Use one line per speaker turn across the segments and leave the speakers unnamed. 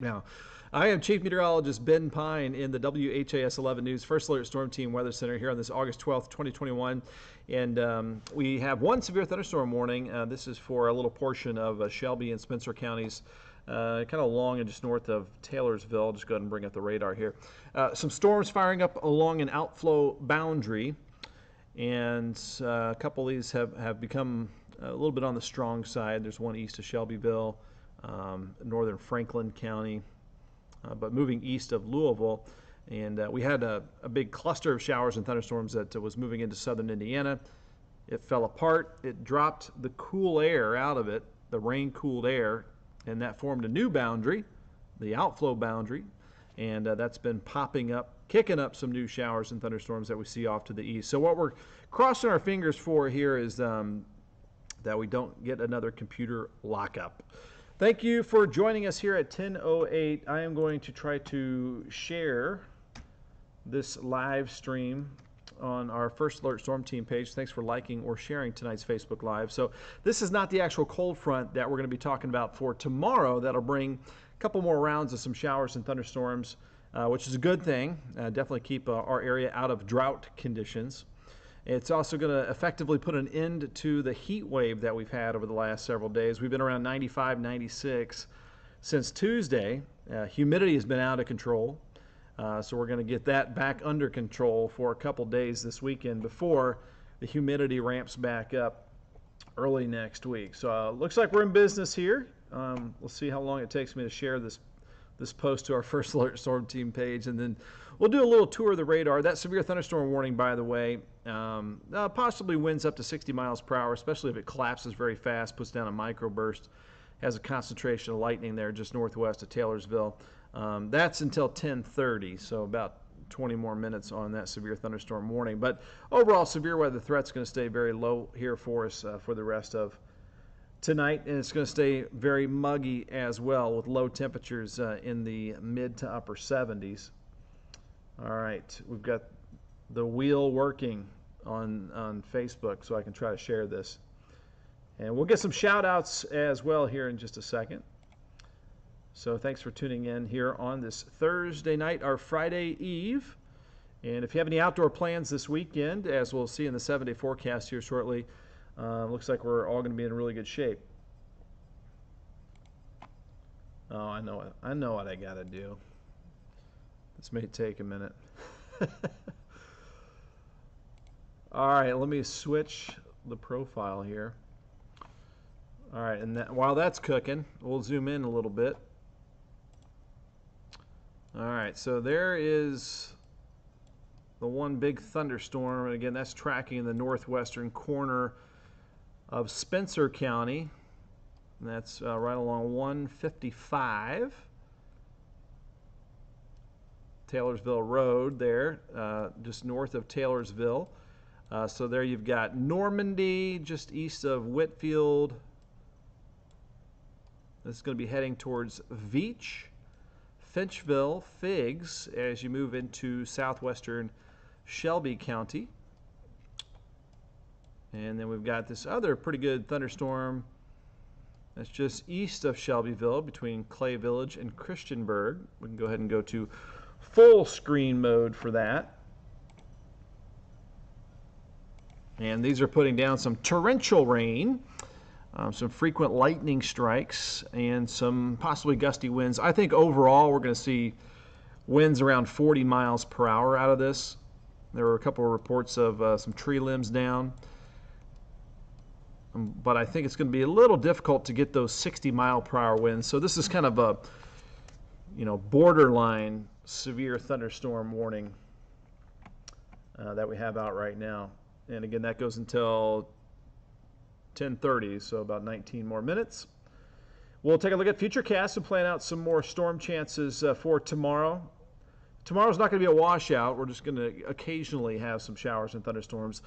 Now, I am Chief Meteorologist Ben Pine in the WHAS 11 News First Alert Storm Team Weather Center here on this August 12th, 2021. And we have one severe thunderstorm warning. This is for a little portion of Shelby and Spencer counties, kind of along and just north of Taylorsville. Just go ahead and bring up the radar here. Some storms firing up along an outflow boundary, and a couple of these have become a little bit on the strong side. There's one east of Shelbyville, northern Franklin County, but moving east of Louisville. And we had a big cluster of showers and thunderstorms that was moving into southern Indiana. It fell apart. It dropped the cool air out of it, the rain-cooled air, and that formed a new boundary, the outflow boundary. And that's been popping up, kicking up some new showers and thunderstorms that we see off to the east. So what we're crossing our fingers for here is that we don't get another computer lockup. Thank you for joining us here at 10:08. I am going to try to share this live stream on our First Alert Storm Team page. Thanks for liking or sharing tonight's Facebook Live. So this is not the actual cold front that we're going to be talking about for tomorrow. That'll bring a couple more rounds of some showers and thunderstorms, which is a good thing. Definitely keep our area out of drought conditions. It's also going to effectively put an end to the heat wave that we've had over the last several days. We've been around 95, 96 since Tuesday. Humidity has been out of control. So we're going to get that back under control for a couple days this weekend before the humidity ramps back up early next week. So looks like we're in business here. We'll see how long it takes me to share this post to our First Alert Storm Team page, and then we'll do a little tour of the radar. That severe thunderstorm warning, by the way, possibly winds up to 60 miles per hour, especially if it collapses very fast, puts down a microburst, has a concentration of lightning there just northwest of Taylorsville. That's until 10:30, so about 20 more minutes on that severe thunderstorm warning. But overall, severe weather threat's going to stay very low here for us for the rest of tonight, and it's going to stay very muggy as well with low temperatures in the mid to upper 70s. All right, we've got the wheel working on Facebook, so I can try to share this. And we'll get some shout outs as well here in just a second. So thanks for tuning in here on this Thursday night, our Friday Eve. And if you have any outdoor plans this weekend, as we'll see in the 7-day forecast here shortly, looks like we're all going to be in really good shape. Oh, I know what I got to do. This may take a minute. All right, let me switch the profile here. All right, and while that's cooking, we'll zoom in a little bit. All right, so there is the one big thunderstorm, and again, that's tracking in the northwestern corner of Spencer County. And that's right along 155. Taylorsville Road there, just north of Taylorsville. So there you've got Normandy, just east of Whitfield. This is going to be heading towards Veach, Finchville, Figs, as you move into southwestern Shelby County. And then we've got this other pretty good thunderstorm that's just east of Shelbyville between Clay Village and Christianburg. We can go ahead and go to full screen mode for that. And these are putting down some torrential rain, some frequent lightning strikes, and some possibly gusty winds. I think overall we're going to see winds around 40 miles per hour out of this. There were a couple of reports of some tree limbs down. But I think it's going to be a little difficult to get those 60-mile-per-hour winds. So this is kind of a, borderline severe thunderstorm warning that we have out right now. And again, that goes until 10:30, so about 19 more minutes. We'll take a look at Futurecast and plan out some more storm chances for tomorrow. Tomorrow's not going to be a washout. We're just going to occasionally have some showers and thunderstorms.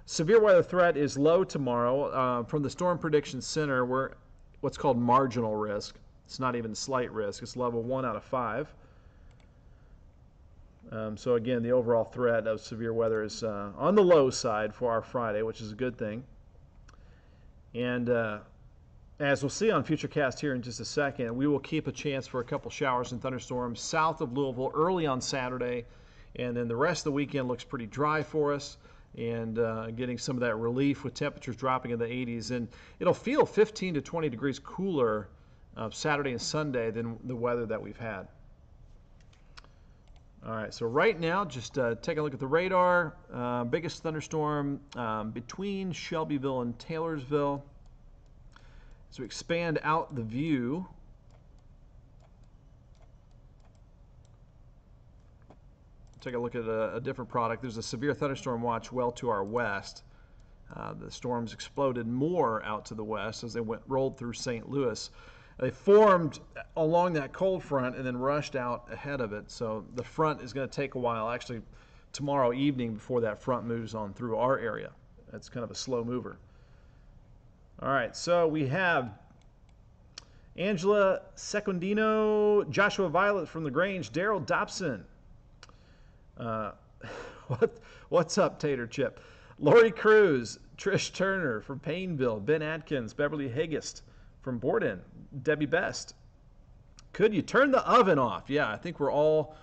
Severe weather threat is low tomorrow. From the Storm Prediction Center, we're what's called marginal risk. It's not even slight risk. It's level 1 out of 5. So again, the overall threat of severe weather is on the low side for our Friday, which is a good thing. And As we'll see on Futurecast here in just a second, we will keep a chance for a couple showers and thunderstorms south of Louisville early on Saturday, and then the rest of the weekend looks pretty dry for us, and getting some of that relief with temperatures dropping in the 80s. And it'll feel 15 to 20 degrees cooler Saturday and Sunday than the weather that we've had. All right, so right now, just take a look at the radar. Biggest thunderstorm between Shelbyville and Taylorsville. So expand out the view. Take a look at a different product. There's a severe thunderstorm watch well to our west. The storms exploded more out to the west as they rolled through St. Louis. They formed along that cold front and then rushed out ahead of it. So the front is going to take a while, actually tomorrow evening, before that front moves on through our area. That's kind of a slow mover. All right, so we have Angela Secundino, Joshua Violet from LaGrange, Daryl Dobson. What's up, Tater Chip? Lori Cruz, Trish Turner from Painville, Ben Atkins, Beverly Hagist from Borden, Debbie Best. Could you turn the oven off? Yeah, I think we're all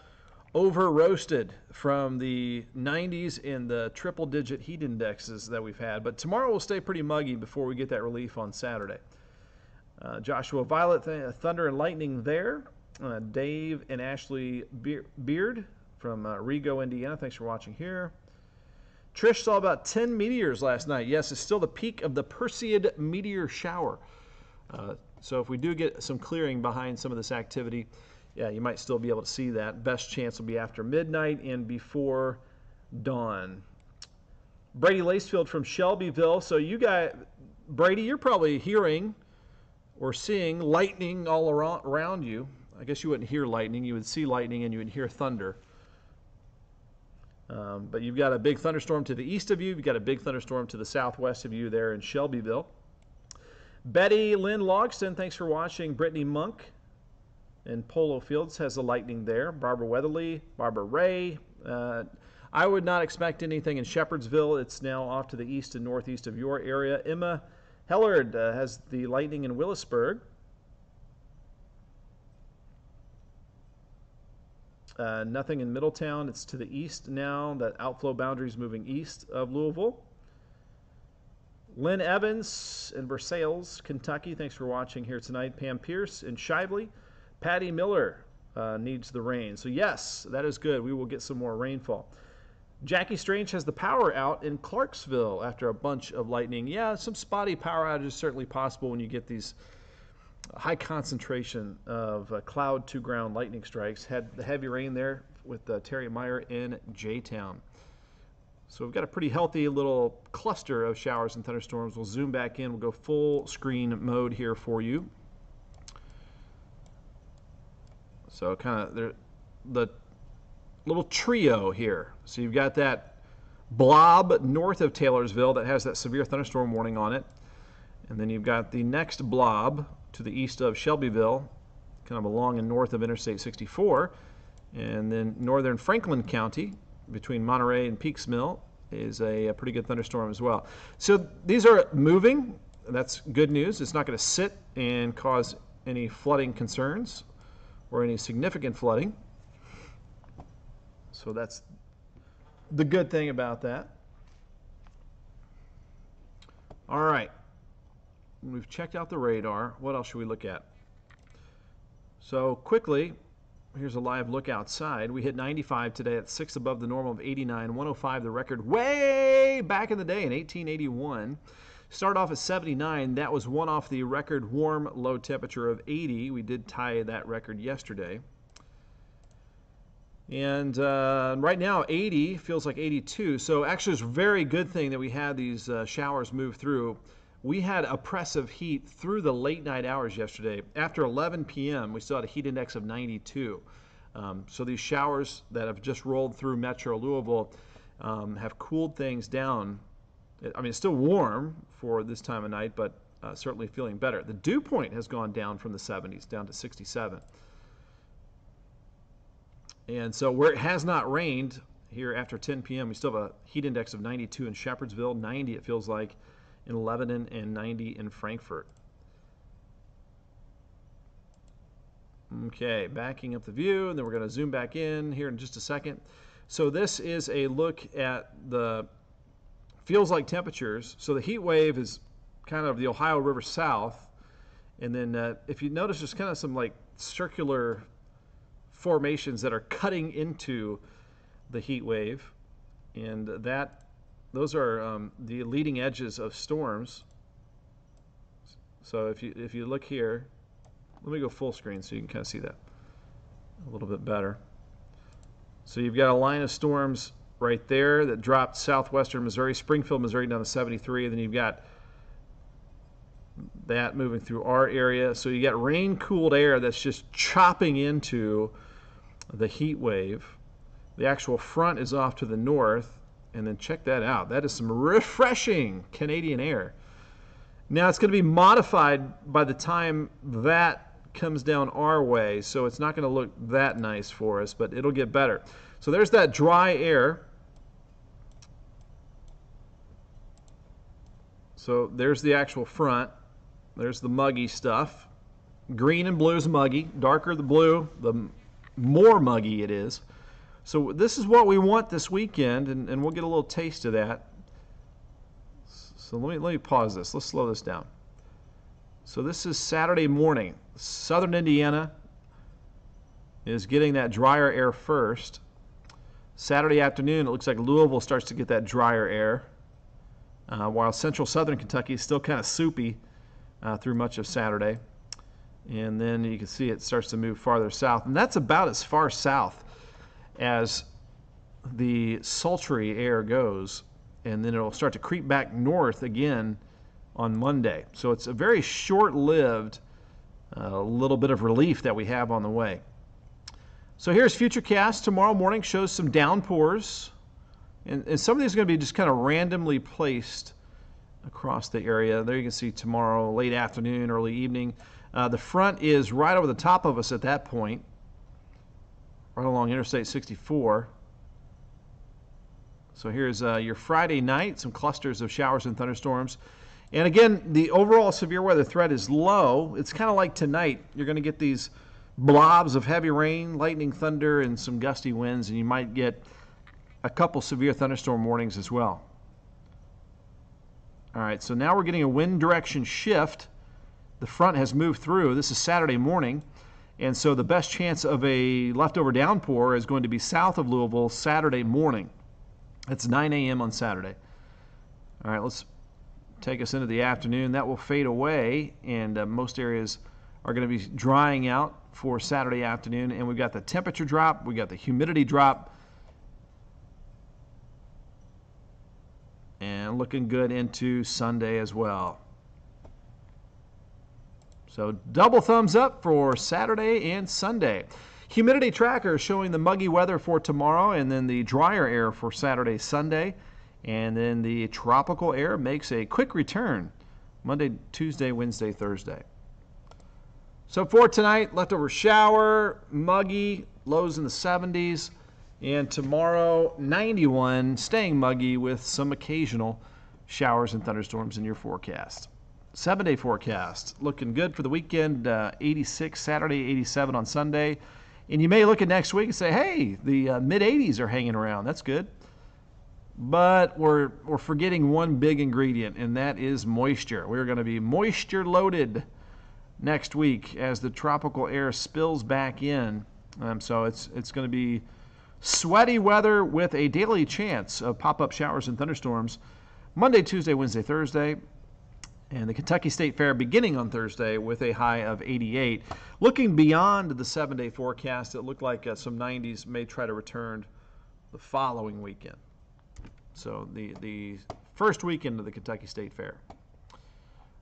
over roasted from the 90s and the triple-digit heat indexes that we've had. But tomorrow will stay pretty muggy before we get that relief on Saturday. Joshua Violet, Thunder and Lightning there. Dave and Ashley Beard from Rigo, Indiana. Thanks for watching here. Trish saw about 10 meteors last night. Yes, it's still the peak of the Perseid meteor shower. So if we do get some clearing behind some of this activity, yeah, you might still be able to see that. Best chance will be after midnight and before dawn. Brady Lacefield from Shelbyville. So you guys, Brady, you're probably hearing or seeing lightning all around you. I guess you wouldn't hear lightning. You would see lightning and you would hear thunder. But you've got a big thunderstorm to the east of you. You've got a big thunderstorm to the southwest of you there in Shelbyville. Betty Lynn Logston, thanks for watching. Brittany Monk in Polo Fields has the lightning there. Barbara Weatherly, Barbara Ray. I would not expect anything in Shepherdsville. It's now off to the east and northeast of your area. Emma Hellard has the lightning in Willisburg. Nothing in Middletown. It's to the east now. That outflow boundary is moving east of Louisville. Lynn Evans in Versailles, Kentucky. Thanks for watching here tonight. Pam Pierce in Shively. Patty Miller needs the rain. So yes, that is good. We will get some more rainfall. Jackie Strange has the power out in Clarksville after a bunch of lightning. Yeah, some spotty power outage is certainly possible when you get these high concentration of cloud to ground lightning strikes. Had the heavy rain there with Terry Meyer in J-Town. So we've got a pretty healthy little cluster of showers and thunderstorms. We'll zoom back in. We'll go full screen mode here for you. So kind of the little trio here. So you've got that blob north of Taylorsville that has that severe thunderstorm warning on it. And then you've got the next blob to the east of Shelbyville, kind of along and north of Interstate 64. And then northern Franklin County, between Monterey and Peaks Mill, is a pretty good thunderstorm as well. So these are moving. That's good news. It's not going to sit and cause any flooding concerns or any significant flooding. So that's the good thing about that. All right. We've checked out the radar. What else should we look at? So quickly, here's a live look outside. We hit 95 today at 6 above the normal of 89. 105, the record way back in the day in 1881. Start off at 79. That was one off the record warm low temperature of 80. We did tie that record yesterday. And right now 80 feels like 82. So actually it's a very good thing that we had these showers move through. We had oppressive heat through the late night hours yesterday. After 11 p.m., we still had a heat index of 92. So these showers that have just rolled through Metro Louisville have cooled things down. I mean, it's still warm for this time of night, but certainly feeling better. The dew point has gone down from the 70s down to 67. And so where it has not rained here after 10 p.m., we still have a heat index of 92 in Shepherdsville, 90 it feels like in Lebanon, and 90 in Frankfort. Okay, backing up the view, and then we're going to zoom back in here in just a second. So this is a look at the feels like temperatures. So the heat wave is kind of the Ohio River south, and then if you notice, there's kind of some like circular formations that are cutting into the heat wave, and those are the leading edges of storms. So if you look here, let me go full screen so you can kind of see that a little bit better. So you've got a line of storms right there that dropped southwestern Missouri, Springfield, Missouri down to 73, and then you've got that moving through our area. So you got rain-cooled air that's just chopping into the heat wave. The actual front is off to the north, and then check that out. That is some refreshing Canadian air. Now it's going to be modified by the time that comes down our way, so it's not going to look that nice for us, but it'll get better. So there's that dry air. So there's the actual front. There's the muggy stuff. Green and blue is muggy. Darker the blue, the more muggy it is. So this is what we want this weekend, and we'll get a little taste of that. So let me pause this. Let's slow this down. So this is Saturday morning. Southern Indiana is getting that drier air first. Saturday afternoon, it looks like Louisville starts to get that drier air, while central southern Kentucky is still kind of soupy through much of Saturday. And then you can see it starts to move farther south. And that's about as far south as the sultry air goes. And then it'll start to creep back north again on Monday. So it's a very short-lived little bit of relief that we have on the way. So here's Futurecast tomorrow morning, shows some downpours. And some of these are going to be just kind of randomly placed across the area. There you can see tomorrow, late afternoon, early evening. The front is right over the top of us at that point, right along Interstate 64. So here's your Friday night, some clusters of showers and thunderstorms. And again, the overall severe weather threat is low. It's kind of like tonight. You're going to get these blobs of heavy rain, lightning, thunder, and some gusty winds, and you might get a couple severe thunderstorm warnings as well. All right, so now we're getting a wind direction shift. The front has moved through. This is Saturday morning, and so the best chance of a leftover downpour is going to be south of Louisville Saturday morning. It's 9 a.m. on Saturday. All right, let's take us into the afternoon. That will fade away, and most areas are going to be drying out for Saturday afternoon. And we've got the temperature drop, we got the humidity drop, and looking good into Sunday as well. So double thumbs up for Saturday and Sunday. Humidity tracker showing the muggy weather for tomorrow, and then the drier air for Saturday, Sunday. And then the tropical air makes a quick return Monday, Tuesday, Wednesday, Thursday. So for tonight, leftover shower, muggy, lows in the 70s. And tomorrow, 91, staying muggy with some occasional showers and thunderstorms in your forecast. 7-day forecast, looking good for the weekend, 86 Saturday, 87 on Sunday. And you may look at next week and say, hey, the mid-80s are hanging around. That's good. But we're forgetting one big ingredient, and that is moisture. We're going to be moisture loaded next week as the tropical air spills back in. So it's going to be sweaty weather with a daily chance of pop-up showers and thunderstorms Monday, Tuesday, Wednesday, Thursday. And the Kentucky State Fair beginning on Thursday with a high of 88. Looking beyond the 7-day forecast, it looked like some 90s may try to return the following weekend. So the first weekend of the Kentucky State Fair. All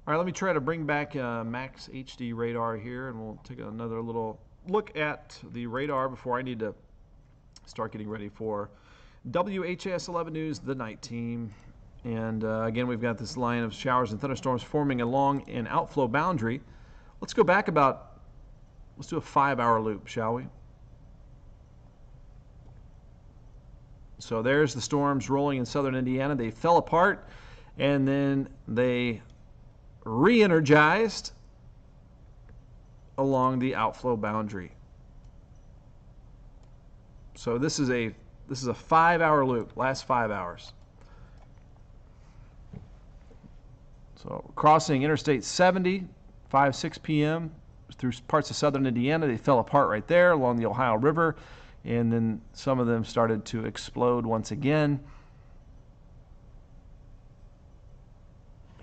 right, let me try to bring back Max HD radar here, and we'll take another little look at the radar before I need to start getting ready for WHAS 11 News, the night team. And again, we've got this line of showers and thunderstorms forming along an outflow boundary. Let's go back let's do a 5-hour loop, shall we? So there's the storms rolling in southern Indiana. They fell apart, and then they re-energized along the outflow boundary. So this is a 5-hour loop, last 5 hours. So crossing Interstate 70, 6 p.m. through parts of southern Indiana. They fell apart right there along the Ohio River, and then some of them started to explode once again.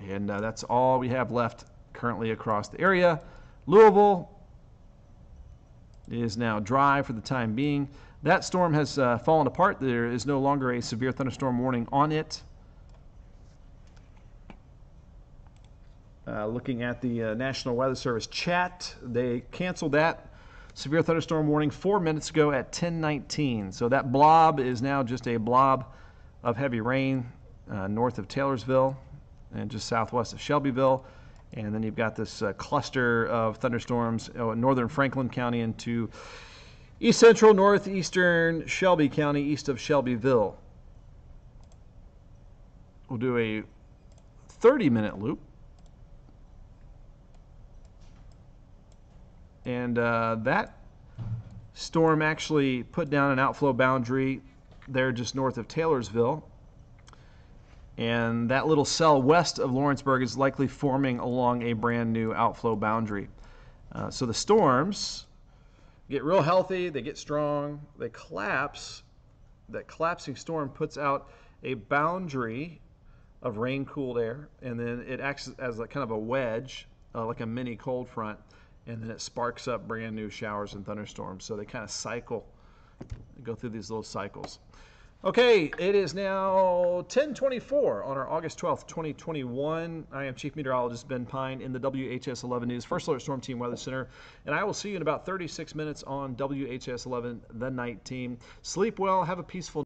And that's all we have left currently across the area. Louisville is now dry for the time being. That storm has fallen apart. There is no longer a severe thunderstorm warning on it. Looking at the National Weather Service chat, they canceled that severe thunderstorm warning 4 minutes ago at 10:19. So that blob is now just a blob of heavy rain north of Taylorsville and just southwest of Shelbyville. And then you've got this cluster of thunderstorms in northern Franklin County into east central, northeastern Shelby County, east of Shelbyville. We'll do a 30-minute loop. And that storm actually put down an outflow boundary there just north of Taylorsville. And that little cell west of Lawrenceburg is likely forming along a brand new outflow boundary. So the storms get real healthy, they get strong, they collapse. That collapsing storm puts out a boundary of rain-cooled air, and then it acts as like kind of a wedge, like a mini cold front, and then it sparks up brand new showers and thunderstorms. So they kind of cycle, go through these little cycles. Okay, it is now 10:24 on our August 12th, 2021. I am Chief Meteorologist Ben Pine in the WHS 11 News First Alert Storm Team Weather Center, and I will see you in about 36 minutes on WHS 11, the night team. Sleep well, have a peaceful